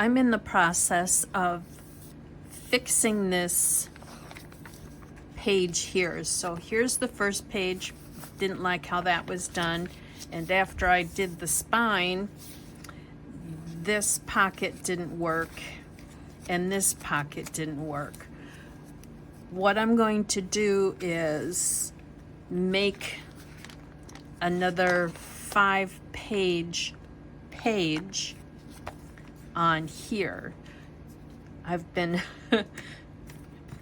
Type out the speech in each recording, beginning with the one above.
I'm in the process of fixing this page here. So here's the first page. Didn't like how that was done. And after I did the spine, this pocket didn't work and this pocket didn't work. What I'm going to do is make another 5-page page on here. I've been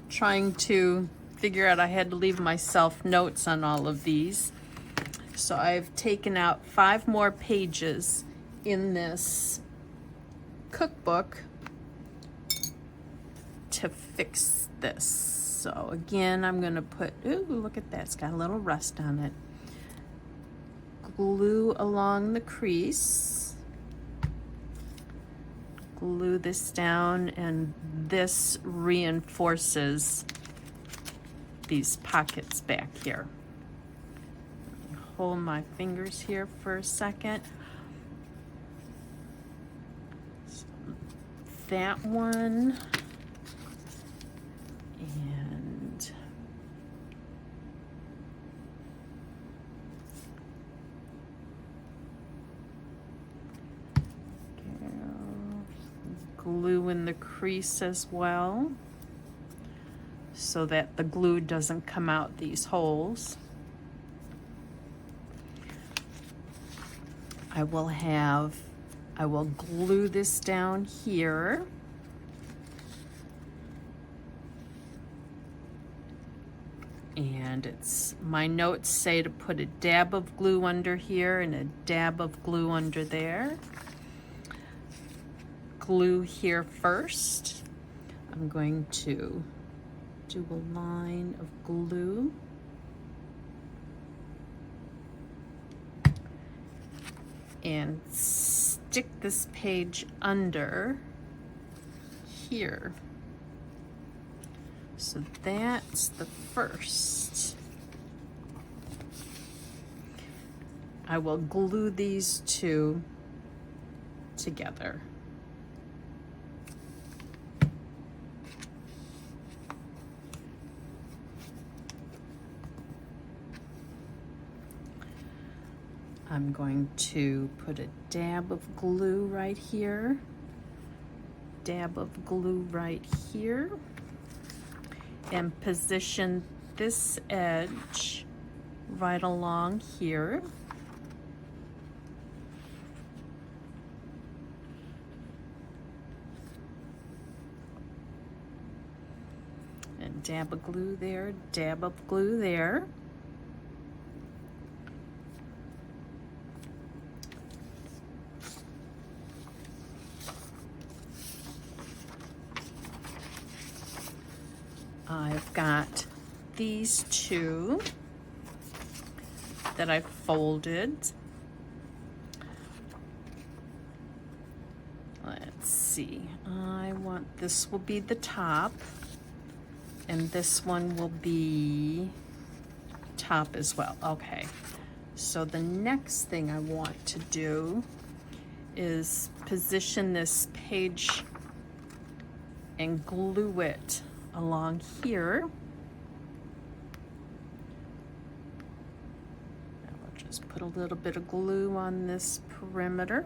trying to figure out, I had to leave myself notes on all of these. So I've taken out 5 more pages in this cookbook to fix this. So again, I'm gonna put, ooh, look at that, it's got a little rust on it. Glue along the crease. Glue this down, and this reinforces these pockets back here. Hold my fingers here for a second. So that one, and glue in the crease as well, so that the glue doesn't come out these holes. I will glue this down here. And my notes say to put a dab of glue under here and a dab of glue under there. Glue here first. I'm going to do a line of glue. And stick this page under here. So that's the first. I will glue these two together. I'm going to put a dab of glue right here, dab of glue right here, and position this edge right along here. And dab of glue there, dab of glue there. I've got these two that I've folded. Let's see, this will be the top, and this one will be top as well. Okay, so the next thing I want to do is position this page and glue it along here. I will just put a little bit of glue on this perimeter.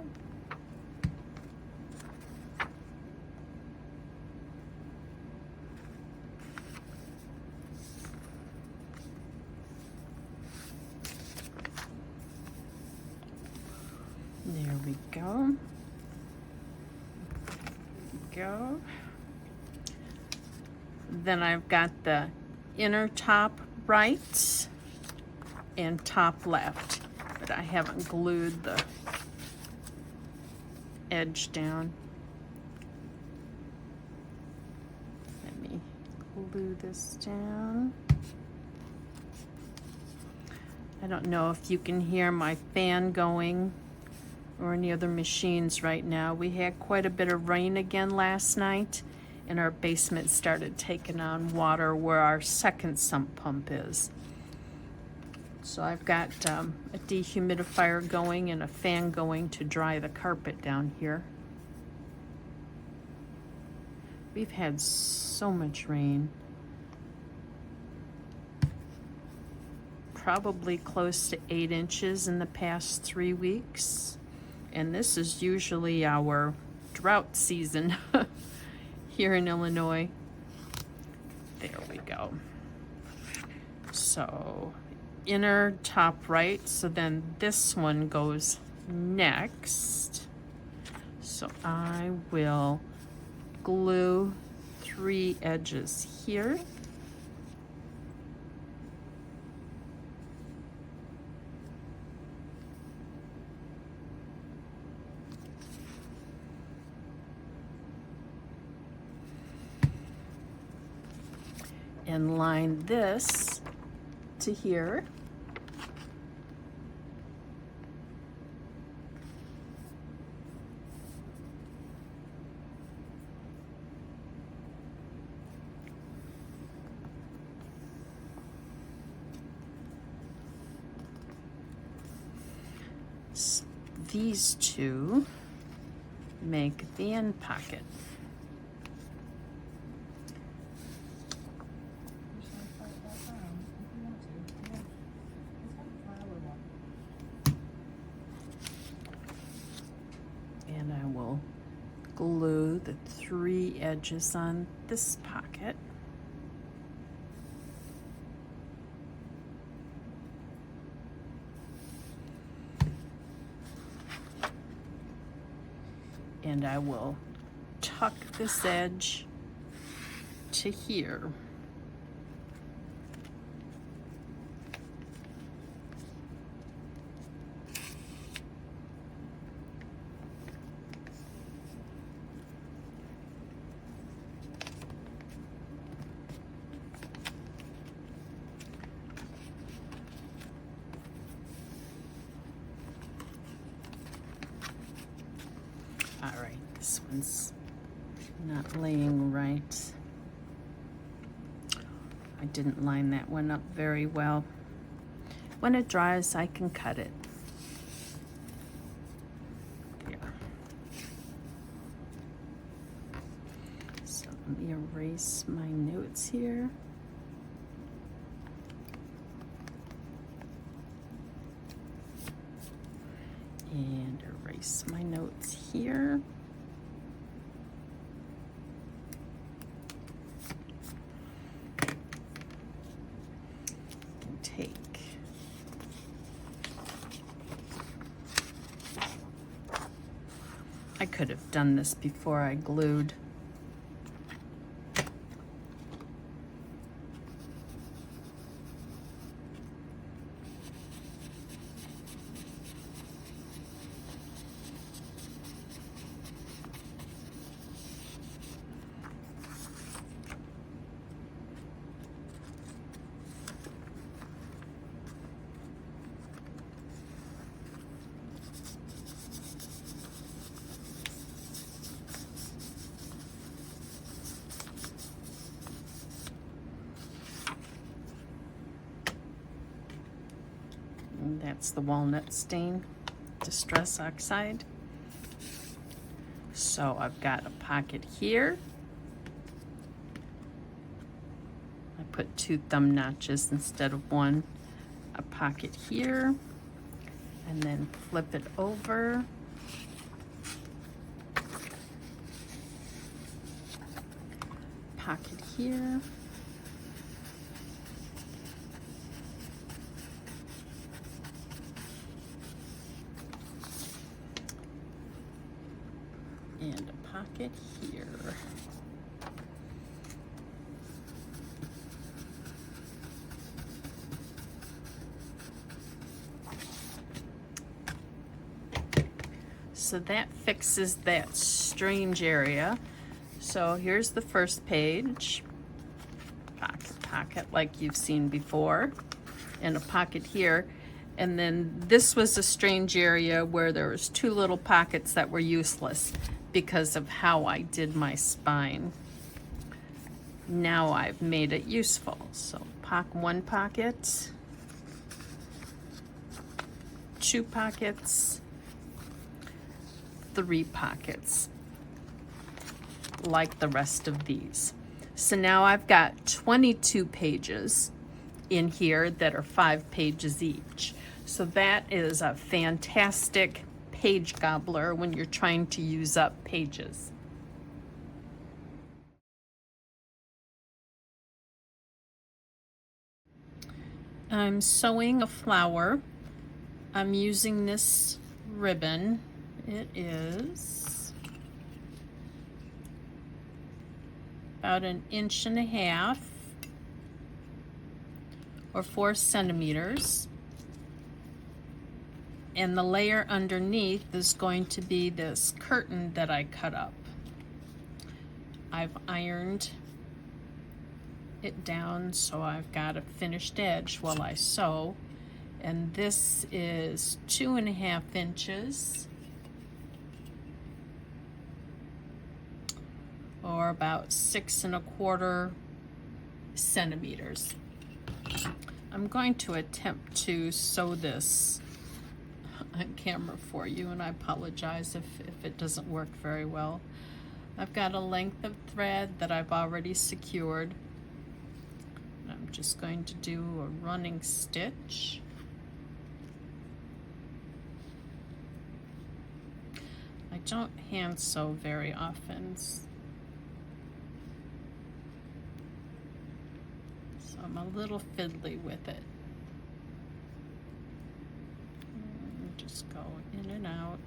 There we go. Go. Then I've got the inner top right and top left, but I haven't glued the edge down. Let me glue this down. I don't know if you can hear my fan going or any other machines right now. We had quite a bit of rain again last night, and our basement started taking on water where our second sump pump is. So I've got a dehumidifier going and a fan going to dry the carpet down here. We've had so much rain. Probably close to 8 inches in the past 3 weeks. And this is usually our drought season here in Illinois. There we go. So inner top right, so then this one goes next. So I will glue 3 edges here. And line this to here. These two make the end pocket. And I will glue the 3 edges on this pocket. And I will tuck this edge to here. All right, this one's not laying right. I didn't line that one up very well. When it dries, I can cut it. There. So let me erase my notes here. And erase my notes here. And take I could have done this before I glued. And that's the walnut stain, Distress Oxide. So I've got a pocket here. I put 2 thumb notches instead of 1. A pocket here, and then flip it over. Pocket here. And a pocket here. So that fixes that strange area. So here's the first page. Pocket like you've seen before. And a pocket here. And then this was a strange area where there was 2 little pockets that were useless because of how I did my spine. Now I've made it useful. So 1 pocket, 2 pockets, 3 pockets. not like the rest of these. So now I've got 22 pages in here that are 5 pages each. So that is a fantastic page gobbler when you're trying to use up pages. I'm sewing a flower. I'm using this ribbon. It is about 1.5 inches or 4 centimeters. And the layer underneath is going to be this curtain that I cut up. I've ironed it down so I've got a finished edge while I sew. And this is 2.5 inches or about 6.25 centimeters. I'm going to attempt to sew this on camera for you, and I apologize if it doesn't work very well. I've got a length of thread that I've already secured. I'm just going to do a running stitch. I don't hand sew very often, so I'm a little fiddly with it. Just go in and out.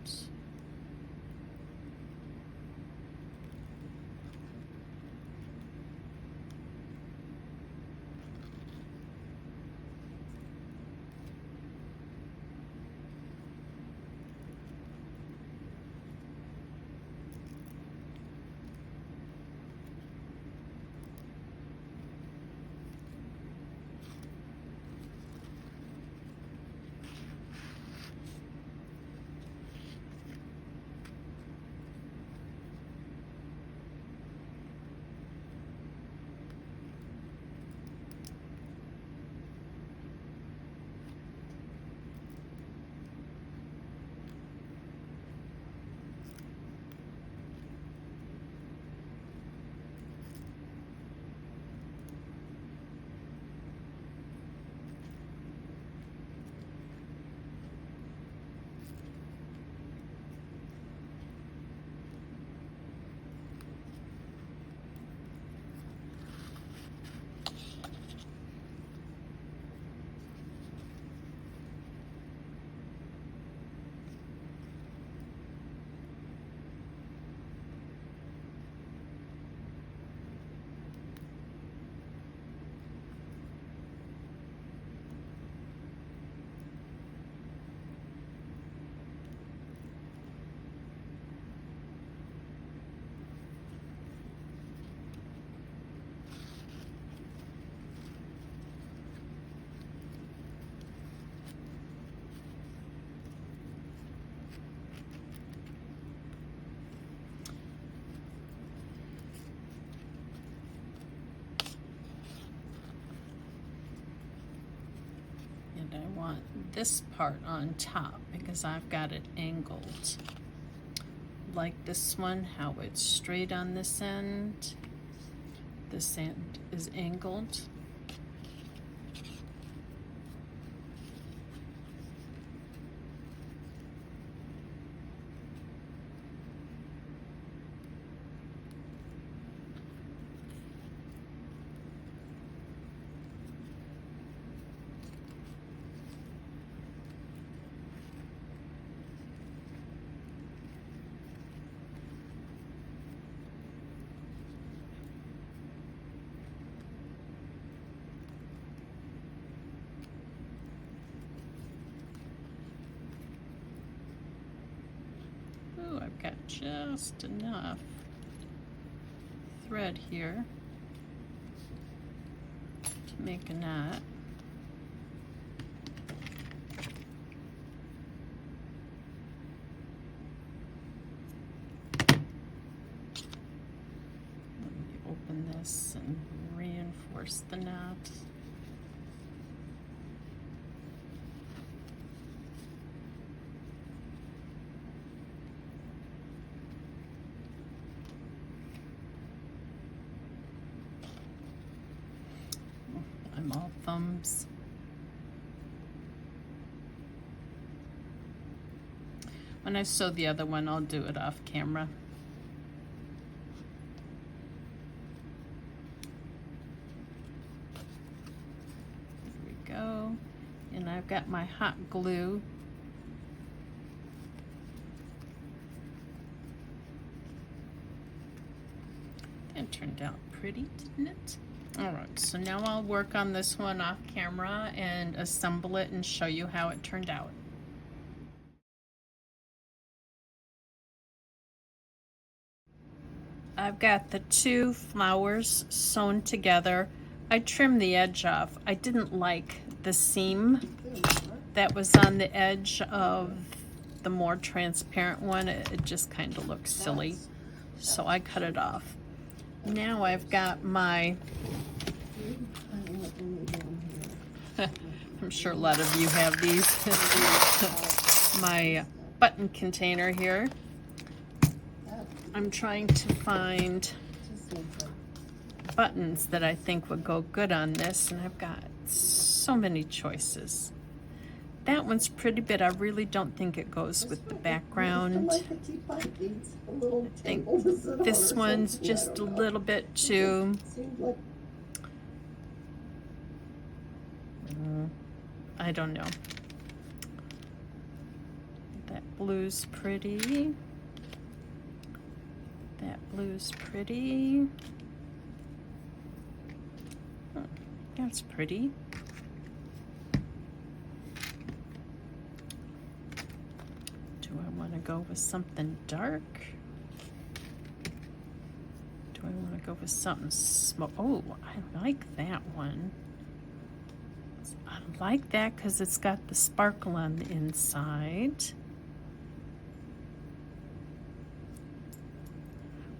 I want this part on top because I've got it angled. Like this one, how it's straight on this end. This end is angled. Ooh, I've got just enough thread here to make a knot. Let me open this and reinforce the knot. thumbs. When I sew the other one, I'll do it off camera. There we go. And I've got my hot glue. That turned out pretty, didn't it? All right, so now I'll work on this one off camera and assemble it and show you how it turned out. I've got the two flowers sewn together. I trimmed the edge off. I didn't like the seam that was on the edge of the more transparent one. It just kind of looks silly, so I cut it off. Now I've got my, I'm sure a lot of you have these, my button container here. I'm trying to find buttons that I think would go good on this, and I've got so many choices. That one's pretty, but I really don't think it goes with the background. I think this one's just a little bit too... I don't know. That blue's pretty. That blue's pretty. Oh, that's pretty. Do I want to go with something dark? Do I want to go with something smoke? Oh, I like that one. I like that because it's got the sparkle on the inside.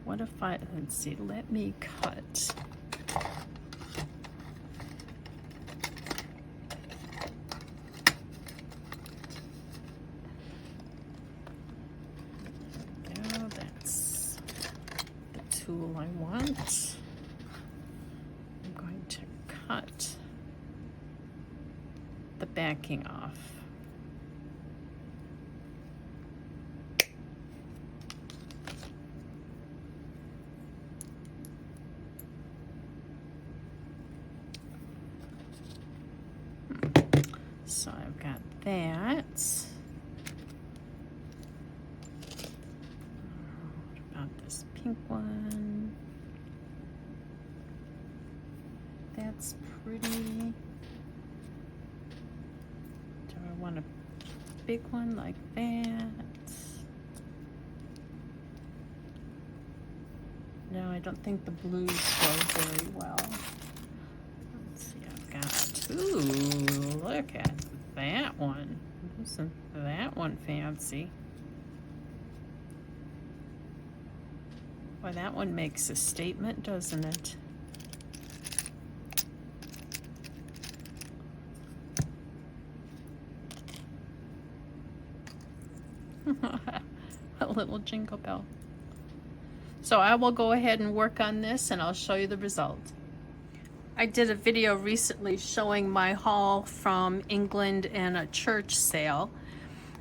What if I, let's see, let me cut. There we go, that's the tool I want. I'm going to cut the backing off. So I've got that. What about this pink one? That's pretty. Do I want a big one like that? No, I don't think the blues go very well. Let's see, I've got, ooh, look at that one. Isn't that one fancy? Boy, that one makes a statement, doesn't it? A little jingle bell. So I will go ahead and work on this and I'll show you the result. I did a video recently showing my haul from England and a church sale,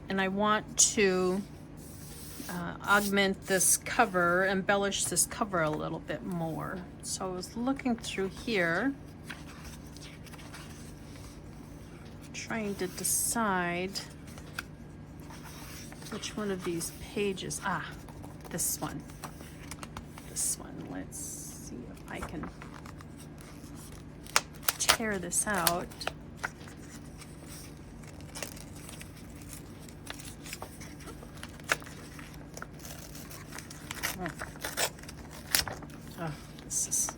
and I want to augment this cover, embellish this cover a little bit more. So I was looking through here, trying to decide which one of these pages, this one. This one, let's see if I can tear this out. Oh, this is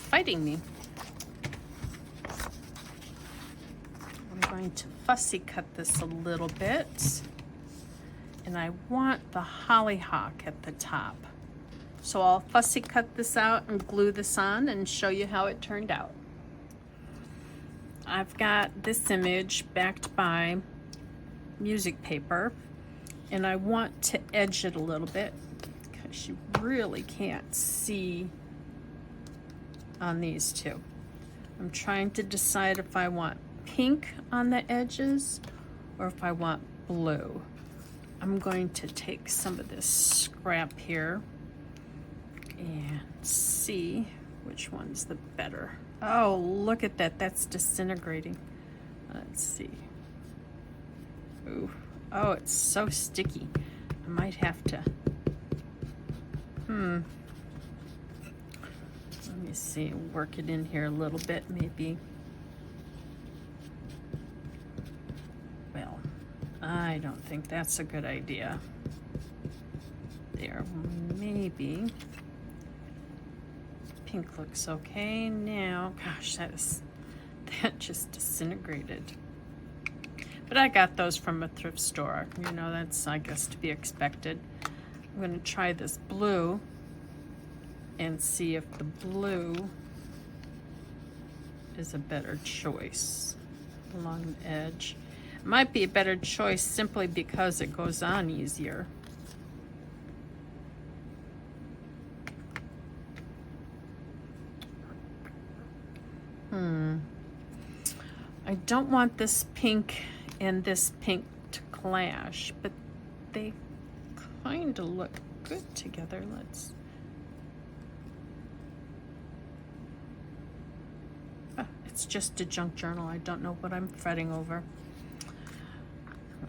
fighting me. I'm going to fussy cut this a little bit. And I want the hollyhock at the top. So I'll fussy cut this out and glue this on and show you how it turned out. I've got this image backed by music paper, and I want to edge it a little bit because you really can't see on these two. I'm trying to decide if I want pink on the edges or if I want blue. I'm going to take some of this scrap here and see which one's the better. Oh, look at that. That's disintegrating. Let's see. Ooh. Oh, it's so sticky. I might have to... Let me see. Work it in here a little bit, maybe. Well, I don't think that's a good idea. There, maybe. Pink looks okay now. Gosh, that just disintegrated. But I got those from a thrift store. You know, that's, I guess, to be expected. I'm going to try this blue and see if the blue is a better choice along the edge. It might be a better choice simply because it goes on easier. I don't want this pink and this pink to clash, but they kind of look good together. Let's... it's just a junk journal. I don't know what I'm fretting over.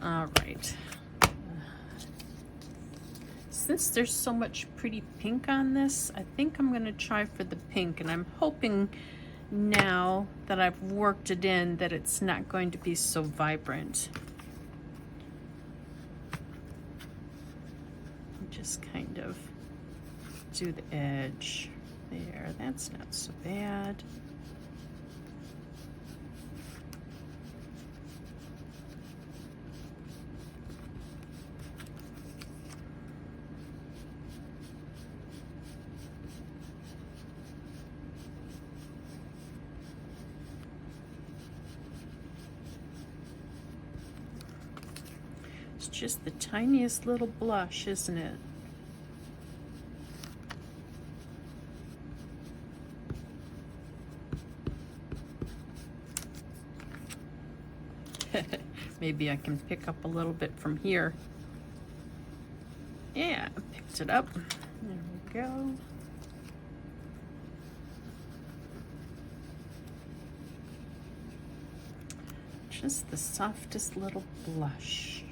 All right. Since there's so much pretty pink on this, I think I'm going to try for the pink, and I'm hoping now that I've worked it in that it's not going to be so vibrant. Just kind of do the edge there. That's not so bad. It's just the tiniest little blush, isn't it? Maybe I can pick up a little bit from here. Yeah, I picked it up. There we go. Just the softest little blush.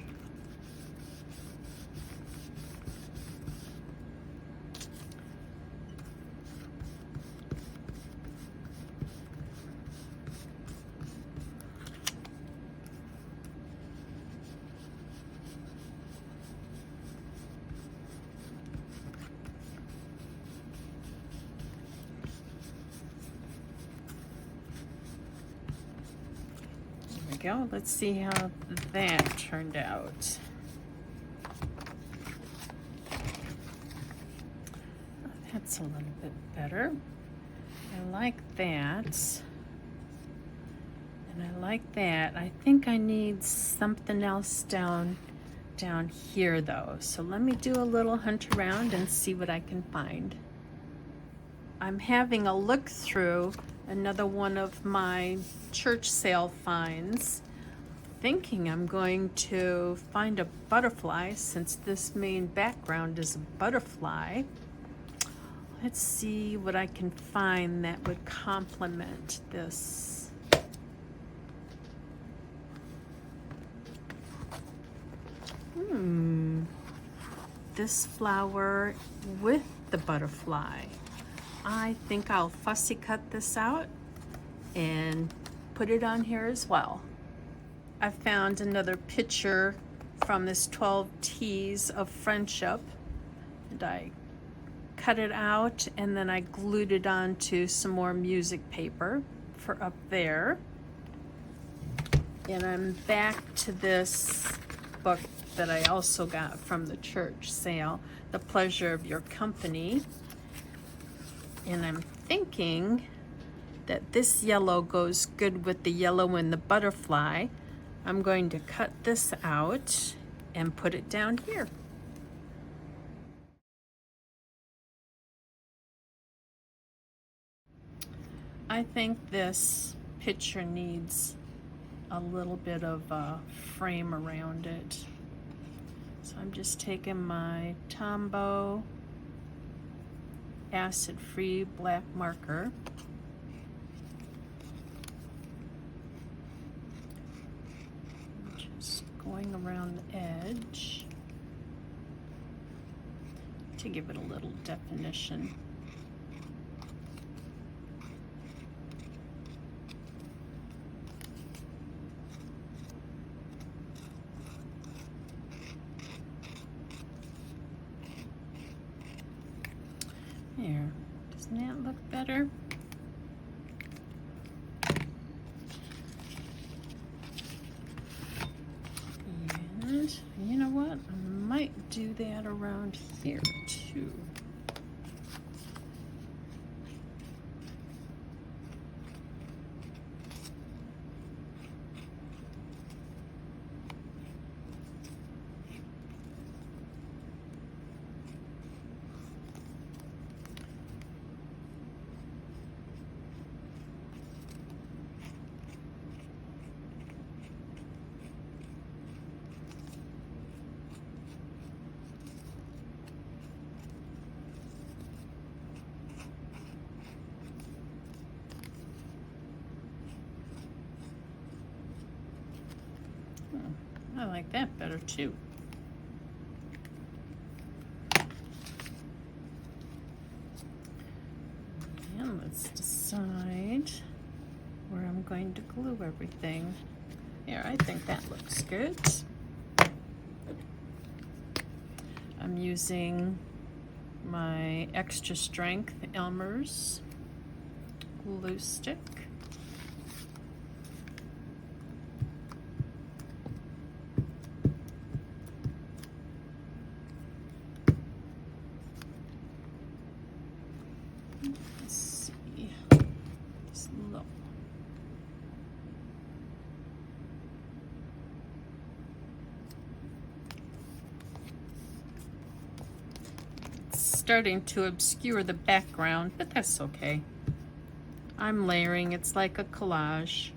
Go. Let's see how that turned out. Oh, that's a little bit better. I like that. And I like that. I think I need something else down here though. So let me do a little hunt around and see what I can find. I'm having a look through another one of my church sale finds, thinking I'm going to find a butterfly since this main background is a butterfly. Let's see what I can find that would complement this. This flower with the butterfly. I think I'll fussy cut this out and put it on here as well. I found another picture from this 12 Teas of Friendship, and I cut it out and then I glued it onto some more music paper for up there. And I'm back to this book that I also got from the church sale, The Pleasure of Your Company. And I'm thinking that this yellow goes good with the yellow and the butterfly. I'm going to cut this out and put it down here. I think this picture needs a little bit of a frame around it. So I'm just taking my Tombow acid-free black marker. Just going around the edge to give it a little definition. There, doesn't that look better? And you know what? I might do that around here too. I like that better too. And let's decide where I'm going to glue everything. Here, I think that looks good. I'm using my extra strength Elmer's glue stick. Let's see. Just look. It's starting to obscure the background, but that's okay. I'm layering. It's like a collage.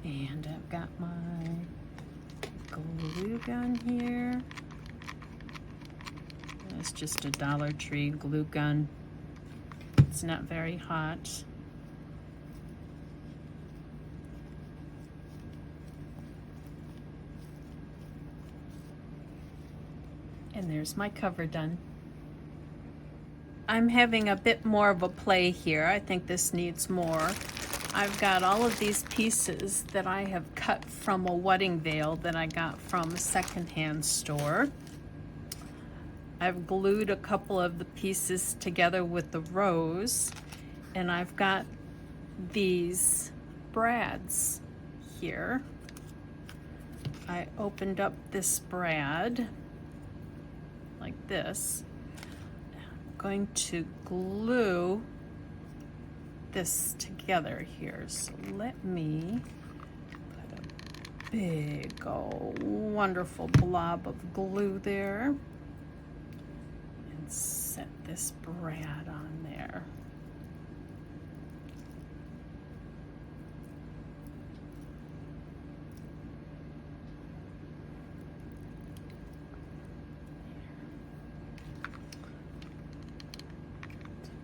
And I've got my glue gun here. It's just a Dollar Tree glue gun. It's not very hot. And there's my cover done. I'm having a bit more of a play here. I think this needs more. I've got all of these pieces that I have cut from a wedding veil that I got from a secondhand store. I've glued a couple of the pieces together with the rose, and I've got these brads here. I opened up this brad like this. I'm going to glue this together here. So let me put a big old wonderful blob of glue there and set this brad on there.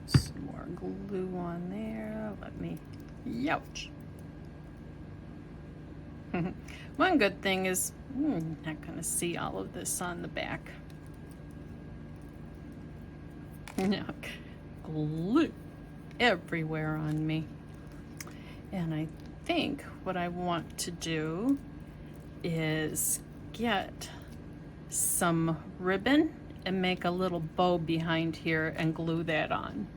Some more glue on there. Let me, ouch. One good thing is I'm not going to see all of this on the back. Glue everywhere on me. And I think what I want to do is get some ribbon and make a little bow behind here and glue that on.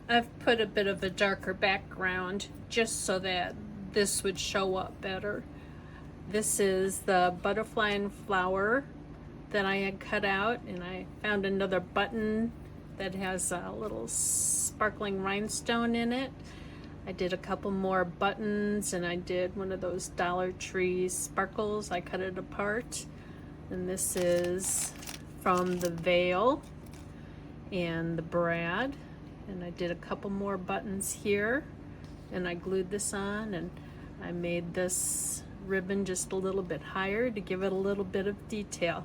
I've put a bit of a darker background just so that this would show up better. This is the butterfly and flower that I had cut out, and I found another button that has a little sparkling rhinestone in it. I did a couple more buttons, and I did one of those Dollar Tree sparkles. I cut it apart. And this is from the Veil and the Brad. And I did a couple more buttons here, and I glued this on, and I made this ribbon just a little bit higher to give it a little bit of detail.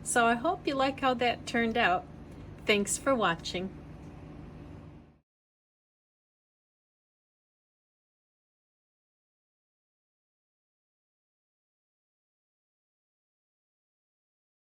So I hope you like how that turned out. Thanks for watching.